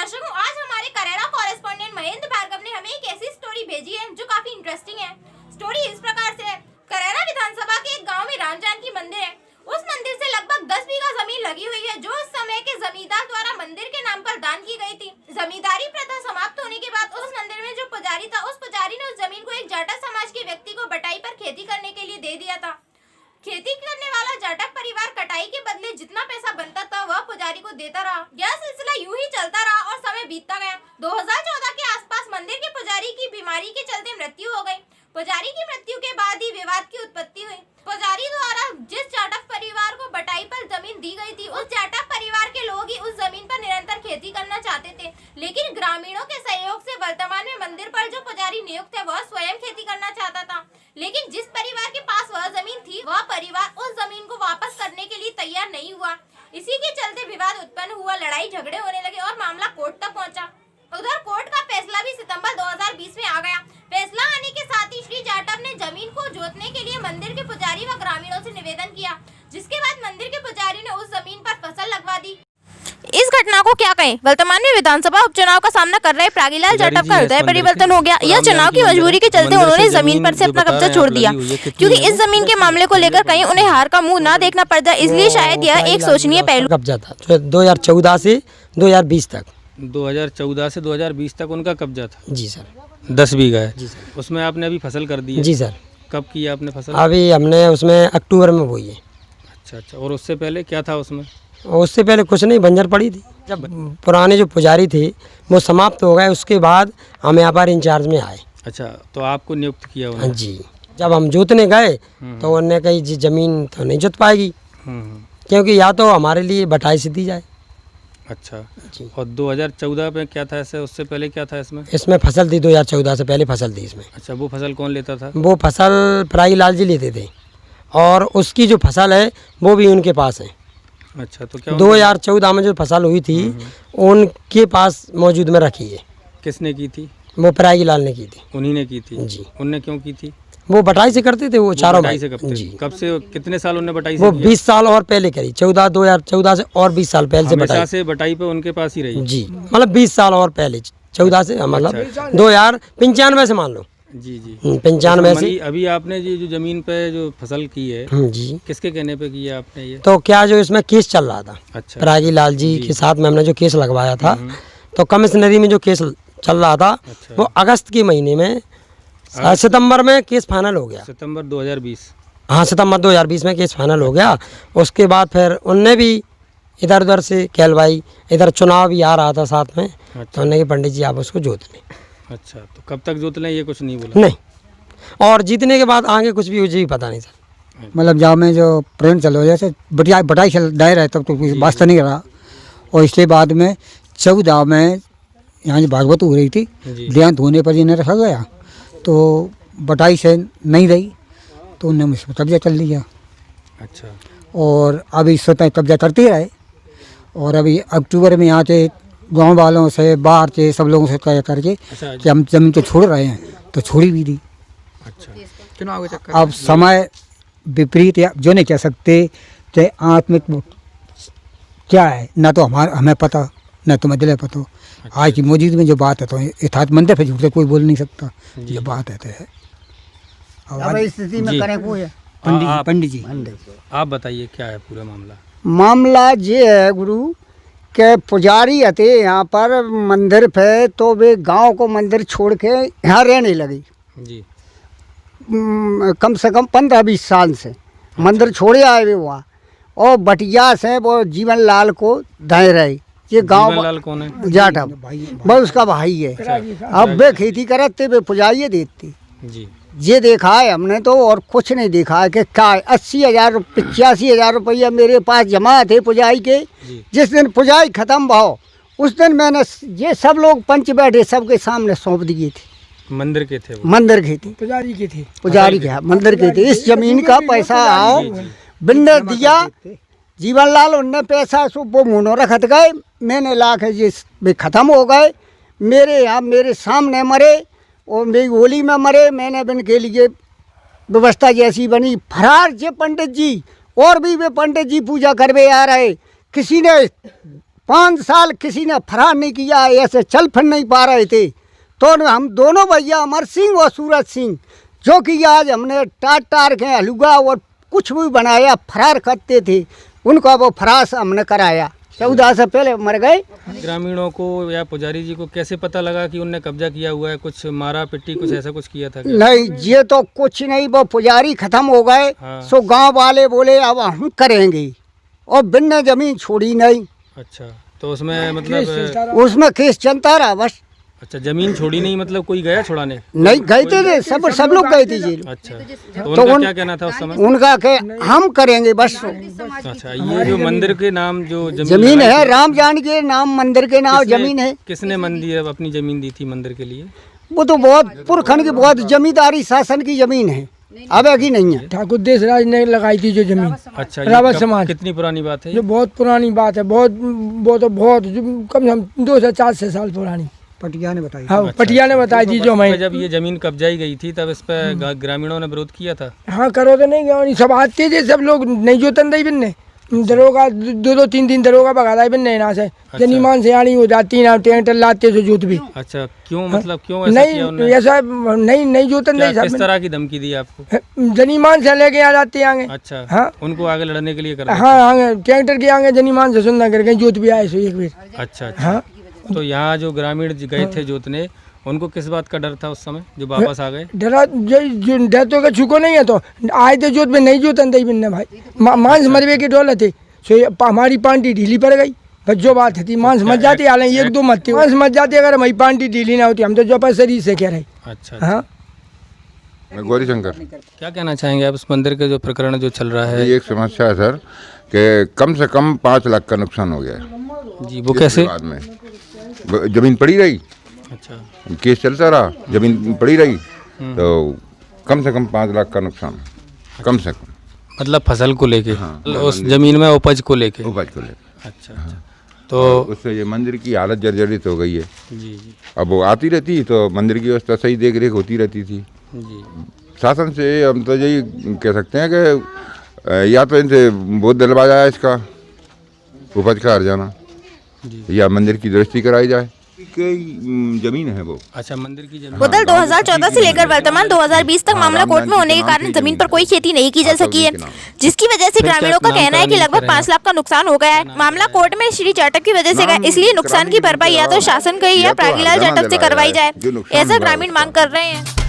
दर्शकों, आज हमारे करेला कॉरेस्पॉन्डेंट महेंद्र भार्गव ने हमें एक ऐसी स्टोरी भेजी है जो काफी इंटरेस्टिंग है। स्टोरी इस प्रकार से है। करेला विधानसभा के एक गांव में राम जानकी मंदिर है। उस मंदिर से लगभग 10 बीघा जमीन लगी हुई है जो उस समय के जमींदार द्वारा मंदिर के नाम पर दान की गई थी। जमींदारी प्रथा समाप्त होने के बाद उस मंदिर में जो पुजारी था, उस पुजारी ने उस जमीन को एक जाटक समाज के व्यक्ति को बटाई पर खेती करने के लिए दे दिया था। खेती करने वाला जाटक परिवार कटाई के बदले जितना पैसा बनता था वह पुजारी को देता रहा। यह सिलसिला यूं ही चलता रहा और समय बीतता गया। 2014 के आसपास मंदिर के पुजारी की बीमारी के चलते मृत्यु हो गई। पुजारी की मृत्यु के बाद ही विवाद की उत्पत्ति हुई। पुजारी द्वारा जिस जाटक परिवार को बटाई पर जमीन दी गई थी, उस जाटक परिवार के लोग ही उस जमीन पर निरंतर खेती करना चाहते थे, लेकिन ग्रामीणों के सहयोग से वर्तमान में मंदिर पर जो पुजारी नियुक्त है वह स्वयं खेती करना चाहता था। लेकिन जिस परिवार के पास वह जमीन थी, वह परिवार उस जमीन को वापस करने के लिए तैयार नहीं हुआ। इसी के चलते विवाद उत्पन्न हुआ, लड़ाई झगड़े होने लगे और मामला कोर्ट तक पहुंचा। उधर कोर्ट का फैसला भी सितंबर 2020 में आ गया। फैसला आने के साथ ही श्री जाटव ने जमीन को जोतने के लिए मंदिर के पुजारी व ग्रामीणों से निवेदन किया, जिसके बाद मंदिर के पुजारी ने उस जमीन पर फसल लगवा दी। इस घटना को क्या कहें? वर्तमान में विधानसभा उपचुनाव का सामना कर रहे प्रागीलाल जाटव का हृदय परिवर्तन हो गया। यह चुनाव की मजबूरी के चलते उन्होंने जमीन पर से अपना कब्जा छोड़ दिया, क्योंकि इस जमीन के मामले को लेकर कहीं उन्हें हार का मुंह ना देखना पड़ जाए, इसलिए शायद यह एक सोचनीय पहलू। कब्जा था 2014 से 2020 तक। 2014 से 2020 तक उनका कब्जा था। जी सर। 10 बीघा है जी सर। उसमें आपने अभी फसल कर दी है? जी सर। कब किया आपने फसल? अभी हमने उसमें अक्टूबर में बोई है। अच्छा। और उससे पहले क्या था उसमें? उससे पहले कुछ नहीं, बंजर पड़ी थी। जब पुराने जो पुजारी थे वो समाप्त हो गए, उसके बाद हम यहाँ पर इंचार्ज में आए। अच्छा, तो आपको नियुक्त किया उन्होंने? हाँ जी। जब हम जोतने गए तो उन्होंने कही जी जमीन तो नहीं जोत पाएगी, क्योंकि या तो हमारे लिए बटाई से दी जाए। अच्छा जी। और 2014 में क्या था ऐसे? उससे पहले क्या था इसमें? इसमें फसल थी, 2014 से पहले फसल थी इसमें। अच्छा, वो फसल कौन लेता था? वो फसल प्रागीलाल जी लेते थे, और उसकी जो फसल है वो भी उनके पास है। अच्छा, तो क्या 2014 में जो फसल हुई थी उनके पास मौजूद में रखी है। किसने की थी? वो प्रागीलाल ने की थी। उन्हीं ने की थी जी। उनने क्यों की थी? वो बटाई से करते थे, वो चारों बटाई भाई से करते जी। कब से, कितने साल उन्होंने बटाई से वो किया? 20 साल और पहले करी, 2014 से और 20 साल पहले से हमेशा बटाई से बटाई पे उनके पास ही रही? जी, मतलब 20 साल और पहले 14 से, मतलब 2095 से मान लो। जी जी। 95 से। अभी आपने जो जमीन पे जो फसल की है जी, किसके कहने पे की है आपने ये? तो क्या जो इसमें केस चल रहा था, अच्छा। प्रागीलाल जी के साथ में हमने जो केस लगवाया था, तो कमिश्नरी में जो केस चल रहा था वो अगस्त के महीने में, सितंबर में केस फाइनल हो गया। सितंबर 2020। हाँ, सितंबर 2020 में केस फाइनल हो गया। उसके बाद फिर उनने भी इधर उधर से कहलवाई, इधर चुनाव भी आ रहा था साथ में। अच्छा। तो उन्होंने पंडित जी आप उसको जोत लें। अच्छा, तो कब तक जोत लें ये कुछ नहीं बोला? नहीं, और जीतने के बाद आगे कुछ भी मुझे भी पता नहीं सर। मतलब जहाँ में जो प्रेम चलो, जैसे बटाई चल दायर है तब तो कुछ वास्ता नहीं रहा। और इसके बाद में 14 में यहाँ जो भागवत हो रही थी, देहांत होने पर इन्हें रखा गया, तो बटाई से नहीं रही तो उन्होंने मुझ पर कब्जा कर लिया। अच्छा। और अभी स्वतः कब्जा करते रहे, और अभी अक्टूबर में यहाँ से गांव वालों से, बाहर से, सब लोगों से कह करके कि हम जमीन को छोड़ रहे हैं, तो छोड़ी भी दी। अच्छा। चुनाव के चक्कर अब समय विपरीत या जो नहीं कह सकते, चाहे आत्मिक क्या है ना, तो हमें पता ना तुम्हें दिले पता। अच्छा। आज की मौजूद में जो बात है तो यथार्थ मंदिर पे झूठ कोई बोल नहीं सकता। जो बात है तो है। अब स्थिति में करें कोई है पंडित जी आप बताइए क्या है पूरा मामला? मामला ये है गुरु के पुजारी आते यहाँ पर मंदिर पे, तो वे गांव को मंदिर छोड़ के यहाँ रहने लगी जी। कम से कम 15-20 साल से मंदिर छोड़े आए वे वहाँ, और बटिया से वो जीवन लाल को दाएं रहे। ये गांव जीवनलाल कौन है? जाटव, वो उसका भाई है। अब वे खेती करते वे पुजारी देती जी। ये देखा है हमने तो, और कुछ नहीं देखा है कि क्या 80,000 85,000 रुपया मेरे पास जमा थे पुजाई के। जिस दिन पुजाई खत्म भाव उस दिन मैंने ये सब लोग पंच बैठे सबके सामने सौंप दिए थे। मंदिर के थे वो? मंदिर के थे, पुजारी के मंदिर के थे। इस जमीन का पैसा आओ बिन्ने दिया जीवनलाल, उनने पैसा वो मुनो रखत गए, मैंने ला के ये खत्म हो गए। मेरे यहाँ मेरे सामने मरे और मेरी होली में मरे। मैंने बिन के लिए व्यवस्था जैसी बनी, फरार जे पंडित जी और भी वे पंडित जी पूजा करवे आ रहे, किसी ने 5 साल किसी ने फरार नहीं किया, ऐसे चल फिर नहीं पा रहे थे। तो हम दोनों भैया अमर सिंह और सूरज सिंह, जो कि आज हमने टार के हलुआ और कुछ भी बनाया फरार करते थे, उनका वो फरार हमने कराया। 14 से पहले मर गए। ग्रामीणों को या पुजारी जी को कैसे पता लगा कि उनने कब्जा किया हुआ है? कुछ मारा पिट्टी कुछ ऐसा कुछ किया था क्या? नहीं, ये तो कुछ नहीं, वो पुजारी खत्म हो गए। हाँ। सो गांव वाले बोले अब हम करेंगे, और बिन्ने जमीन छोड़ी नहीं। अच्छा, तो उसमें मतलब उसमें केस चलता रहा बस। अच्छा, जमीन छोड़ी नहीं मतलब कोई गया छुड़ाने? नहीं गए थे, सब लोग गए थे जेल। अच्छा, तो उनका क्या कहना था उस समय? उनका के हम करेंगे बस। अच्छा, ये जो मंदिर के नाम जो जमीन है, राम जान के नाम मंदिर के नाम जमीन है। किसने मंदिर अपनी जमीन दी थी मंदिर के लिए? वो तो बहुत पुरखन की बहुत जमींदारी शासन की जमीन है, अब की नहीं है। ठाकुर देशराज ने लगाई थी जो जमीन। अच्छा, रावत समाज। कितनी पुरानी बात है? जो बहुत पुरानी बात है, बहुत वो तो बहुत कम से कम 2 से 4 साल पुरानी। पटिया ने बताई। हाँ, पटिया ने बताई थी जो मैं। जब ये जमीन कब्जाई गई थी तब इस पर ग्रामीणों ने विरोध किया था? हाँ, करो तो नहीं गया, सब आते थे सब लोग, नहीं जोतन दई बिन्ने दरोगा 2-2 3 दरोगा भगा रहा बिन्ने ना से। जनीमान से आनी हो जाती ना, ट्रैक्टर लाते तो जोत भी। अच्छा, क्यों मतलब क्यों ऐसा किया उन्होंने? नहीं, ऐसा नहीं जोतन दई। किस तरह की धमकी दी आपको? जनीमान से लेके आ जाते आगे। अच्छा, हाँ, उनको आगे लड़ने के लिए कर? हाँ, आगे ट्रैक्टर के आगे जनीमान से सुनना करके जोत भी आए सो एक बार। अच्छा, हाँ, तो यहाँ जो ग्रामीण गए थे जोतने, उनको किस बात का डर था उस समय जो वापस आ गए? डर तो छुको नहीं है, तो आए थे जोत में नहीं जोतन दई बिन्ने भाई। मांस मरवे के डोले थे, सो हमारी पांटी ढीली पड़ गई। बस जो बात थी, मांस मच जाती, हालांकि 1-2 मत थे, मांस मच जाती। अगर हमारी पांटी ढीली ना होती हम तो जो पर शरीर से कह रहे। अच्छा, हाँ, मैं गौरी शंकर। क्या कहना चाहेंगे आप इस मंदिर के जो प्रकरण जो चल रहा है? ये एक समस्या है सर कि कम से कम 5 लाख का नुकसान हो गया है। जी, वो कैसे? बाद में जमीन पड़ी रही, अच्छा, केस चलता रहा, जमीन पड़ी रही, तो कम से कम 5 लाख का नुकसान, कम से कम। मतलब फसल को लेके? हाँ, उस जमीन में उपज को लेके? उपज को लेकर। अच्छा, अच्छा, तो उससे ये मंदिर की हालत जर्जरित हो गई है। जी जी अब वो आती रहती तो मंदिर की व्यवस्था सही देख रेख होती रहती थी। जी। शासन से हम तो यही कह सकते हैं कि या तो इनसे बोझ दिलवा जाए इसका उपज का हर्जाना, या मंदिर की दुरुस्ती कराई जाए। जमीन है वो। अच्छा, मंदिर की जमीन। उधर 2014 से लेकर वर्तमान 2020 तक मामला कोर्ट में होने के कारण जमीन पर कोई खेती नहीं की जा सकी है, जिसकी वजह से ग्रामीणों का कहना है कि लगभग 5 लाख का नुकसान हो गया है। मामला कोर्ट में श्री जाटव की वजह से गया, इसलिए नुकसान की भरपाई या तो शासन को या प्रागीलाल जाटव से करवाई जाए, ऐसा ग्रामीण मांग कर रहे हैं।